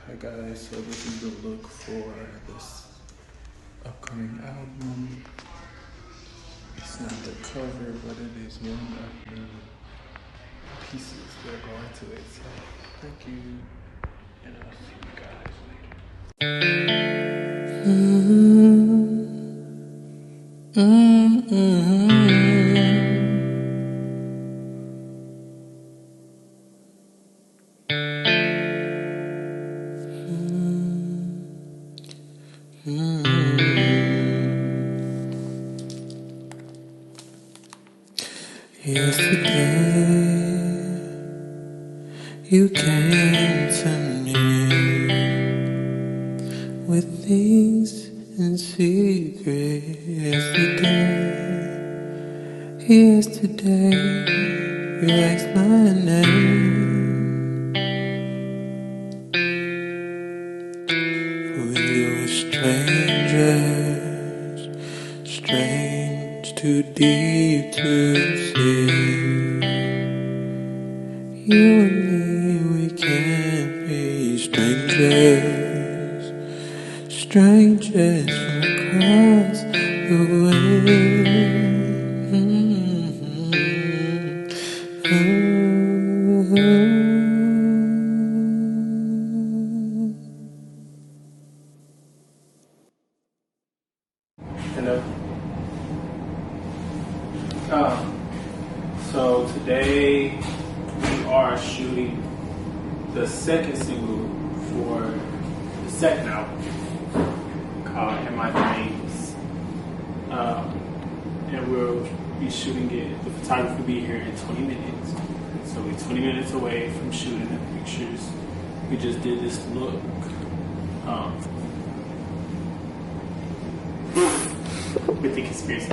Hi guys, so this is the look for this upcoming album. It's not the cover, but it is one of the pieces that go into it. So thank you, and I'll see you guys Yesterday, you came to me with things in secret. Yesterday, you asked my name. For you were strangers, strange, too deep to see. You and me, we can't be strangers, strangers from across the way. Hello. So today we are shooting the second single for the second album called My Dreams. And we'll be shooting it, the photographer will be here in 20 minutes. So we're 20 minutes away from shooting the pictures. We just did this look. With the conspiracy.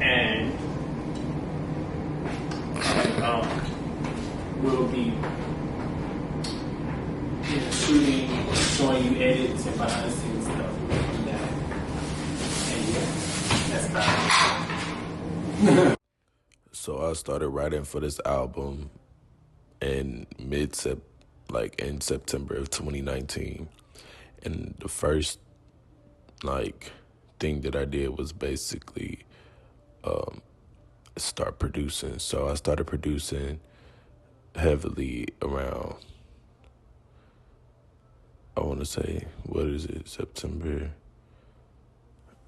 And we'll be shooting, showing you edits and behind the scenes stuff like that. And yeah, that's about it. So I started writing for this album in in September of 2019. And the first thing that I did was basically start producing. So I started producing heavily around, I want to say, September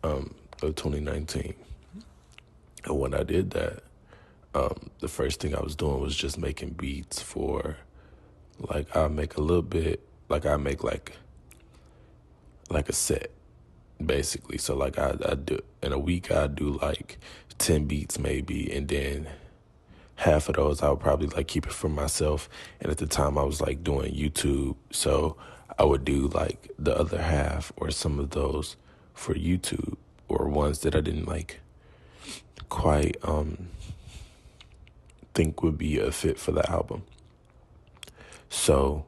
of 2019. And when I did that, the first thing I was doing was just making beats for, I make a little bit, I make like a set, basically. So I do, in a week I do 10 beats maybe, and then half of those I would probably keep it for myself. And at the time I was doing YouTube, so I would do the other half or some of those for YouTube, or ones that I didn't quite think would be a fit for the album. So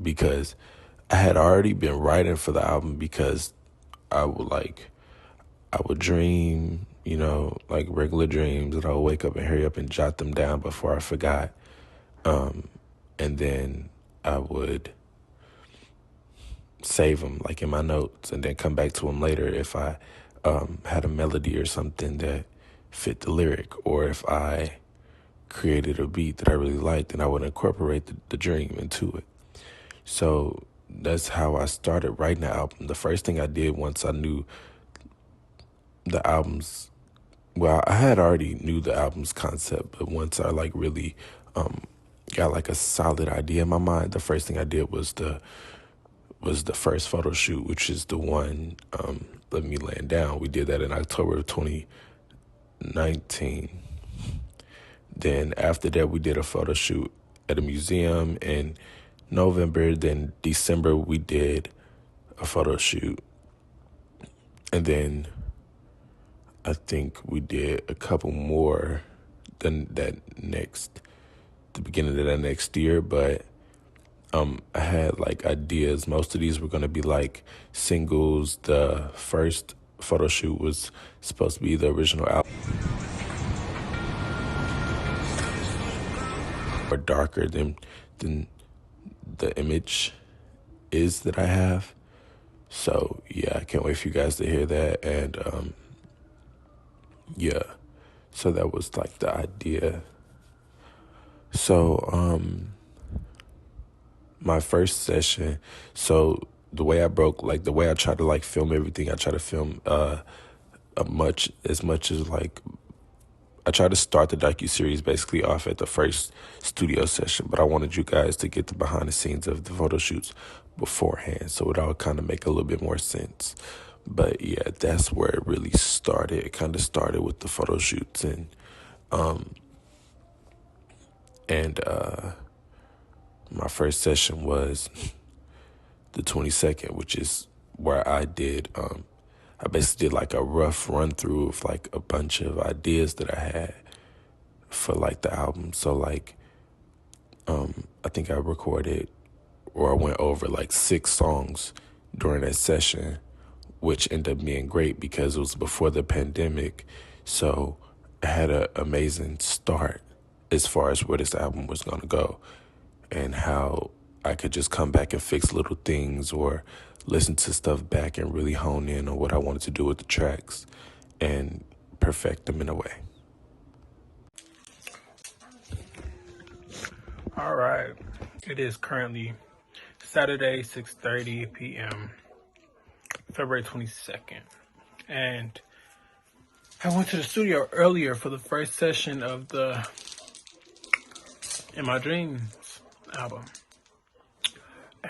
because I had already been writing for the album, because I would dream, regular dreams, and I would wake up and hurry up and jot them down before I forgot. And then I would save them in my notes, and then come back to them later if I had a melody or something that fit the lyric, or if I created a beat that I really liked, and I would incorporate the dream into it. So that's how I started writing the album. The first thing I did once I knew the album's, I had already knew the album's concept, but once I really got a solid idea in my mind, the first thing I did was the first photo shoot, which is the one, Let Me Laying Down. We did that in October of 2019. Then after that, we did a photo shoot at a museum in November. Then December, we did a photo shoot. And then I think we did a couple more than that the beginning of that next year. But I had ideas. Most of these were going to be singles. The first photo shoot was supposed to be the original album. more darker than the image is that I have. So yeah, I can't wait for you guys to hear that. And yeah, so that was like the idea. So my first session, so the way I try to like film everything, I try to film as much as like I try to start the docu-series basically off at the first studio session, but I wanted you guys to get the behind the scenes of the photo shoots beforehand, so it all kind of make a little bit more sense. But yeah, that's where it really started. It kind of started with the photo shoots, and my first session was the 22nd, which is where I basically did like a rough run through of like a bunch of ideas that I had for like the album. So like, I think I recorded or I went over like 6 songs during that session, which ended up being great because it was before the pandemic. So I had an amazing start as far as where this album was going to go and how I could just come back and fix little things or listen to stuff back and really hone in on what I wanted to do with the tracks and perfect them in a way. All right. It is currently Saturday, 6:30 p.m., February 22nd. And I went to the studio earlier for the first session of the In My Dreams album.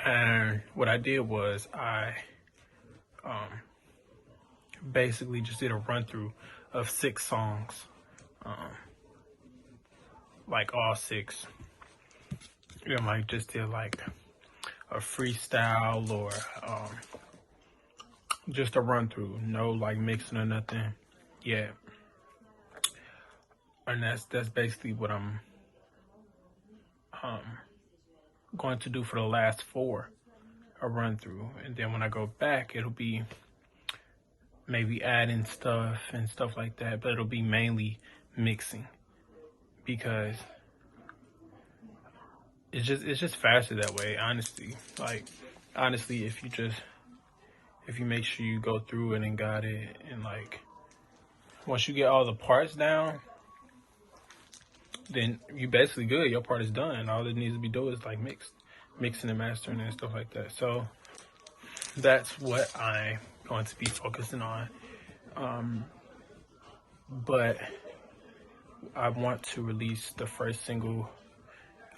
And what I did was I basically just did a run through of 6 songs. Like all 6. You know, like just did like a freestyle or just a run through. No like mixing or nothing. Yeah. And that's basically what I'm going to do for the last 4, a run through. And then when I go back, it'll be maybe adding stuff and stuff like that, but it'll be mainly mixing because it's just faster that way, honestly. Like honestly, if you make sure you go through it and got it, and like once you get all the parts down, then you basically good. Your part is done. All it needs to be done is like mixing and mastering and stuff like that. So that's what I'm going to be focusing on. But I want to release the first single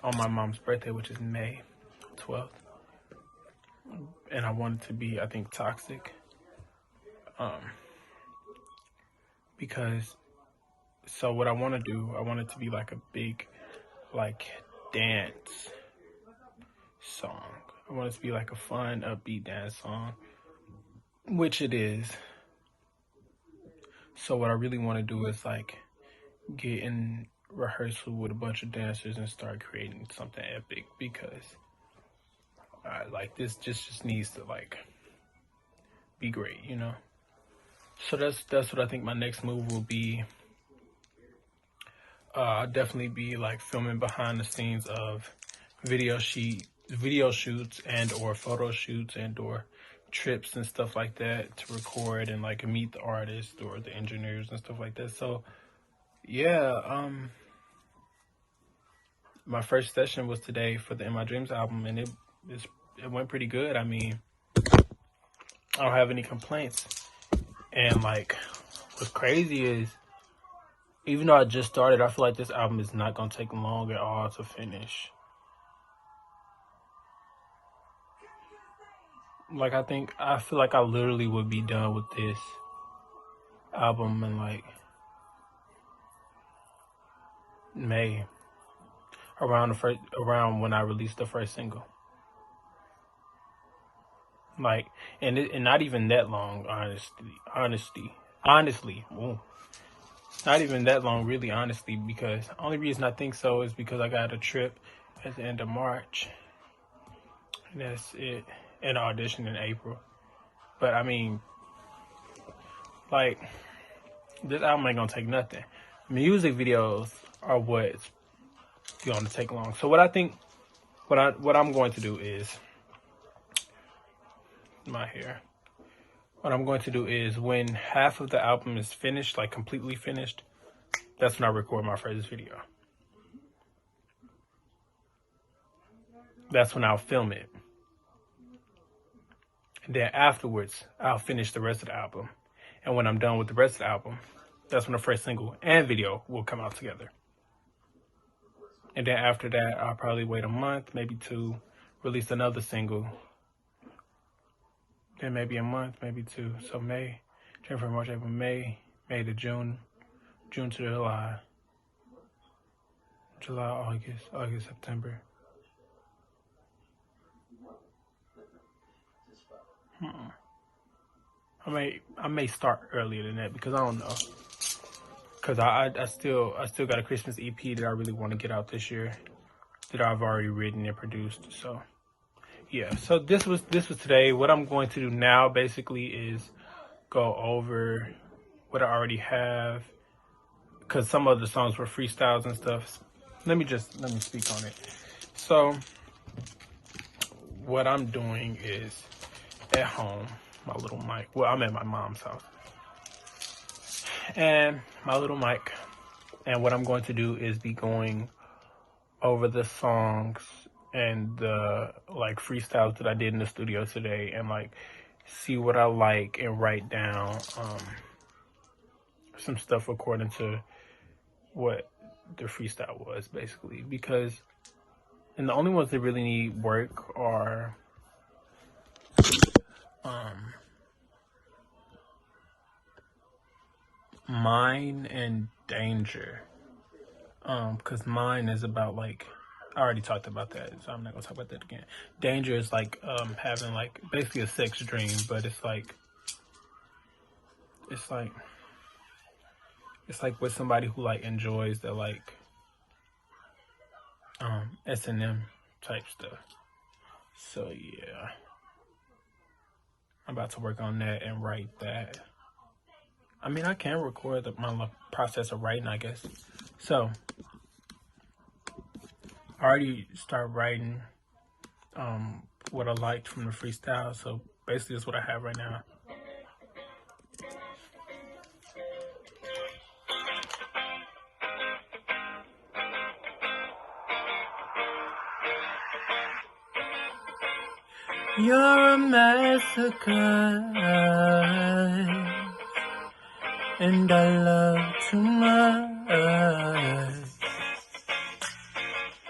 on my mom's birthday, which is May 12th. And I want it to be, I think, Toxic. Because, so what I want to do, I want it to be like a big, like, dance song. I want it to be like a fun, upbeat dance song, which it is. So what I really want to do is like get in rehearsal with a bunch of dancers and start creating something epic, because like this just needs to like be great, you know. So that's what I think my next move will be. I'll definitely be like filming behind the scenes of video shoots and or photo shoots and or trips and stuff like that to record and like meet the artists or the engineers and stuff like that. So yeah, my first session was today for the In My Dreams album, and it went pretty good. I mean, I don't have any complaints. And like what's crazy is, even though I just started, I feel like this album is not gonna take long at all to finish. Like I feel like I literally would be done with this album in like May, around when I released the first single. Like, and not even that long, honestly, ooh. Not even that long, really, honestly, because the only reason I think so is because I got a trip at the end of March, and that's it, and an audition in April. But I mean, like, this album ain't gonna take nothing. Music videos are what's going to take long. So what I think, what I'm going to do is, my hair. What I'm going to do is when half of the album is finished, like completely finished, that's when I record my first video. That's when I'll film it. And then afterwards, I'll finish the rest of the album. And when I'm done with the rest of the album, that's when the first single and video will come out together. And then after that, I'll probably wait a month, maybe 2, release another single. Then maybe a month, maybe 2. So May, January, March, April, May to June, June to July, August, September. I may start earlier than that because I don't know. Cause I still got a Christmas EP that I really want to get out this year, that I've already written and produced. So yeah. So this was today. What I'm going to do now basically is go over what I already have, cause some of the songs were freestyles and stuff. Let me speak on it. So what I'm doing is at home, my little mic. Well, I'm at my mom's house. And my little mic. And what I'm going to do is be going over the songs and the like freestyles that I did in the studio today, and like see what I like and write down some stuff according to what the freestyle was, basically. Because, and the only ones that really need work are Mine and Danger. Because Mine is about like, I already talked about that, so I'm not gonna talk about that again. Danger is like having like basically a sex dream, but it's like with somebody who like enjoys the like S&M type stuff. So yeah, I'm about to work on that and write that. I mean, I can record my process of writing, I guess. So I already started writing what I liked from the freestyle. So basically that's what I have right now. You're a massacre, and I love too much.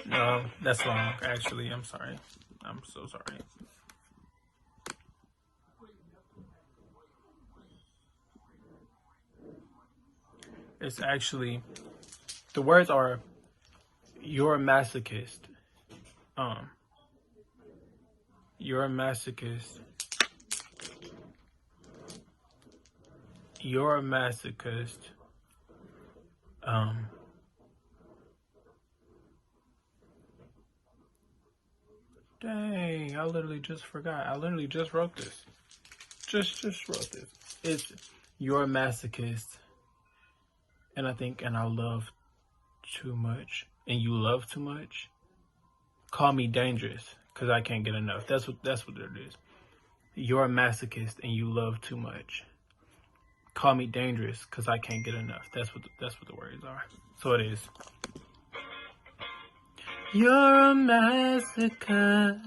No, that's wrong, actually. I'm sorry. I'm so sorry. It's actually, the words are, you're a masochist. You're a masochist. You're a masochist. Dang, I literally just forgot. I literally just wrote this. Just wrote this. It's, you're a masochist. And I love too much. And you love too much. Call me dangerous, because I can't get enough. That's what it is. You're a masochist and you love too much. Call me dangerous, because I can't get enough. That's what the words are. So it is. You're a masochist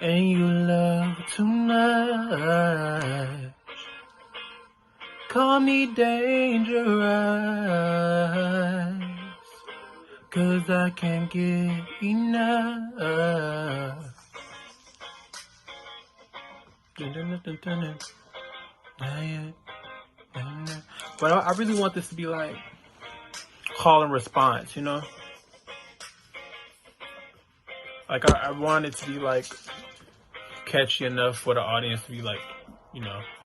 and you love too much. Call me dangerous, 'cause I can't get enough. But I really want this to be like call and response, you know? Like I want it to be like catchy enough for the audience to be like, you know,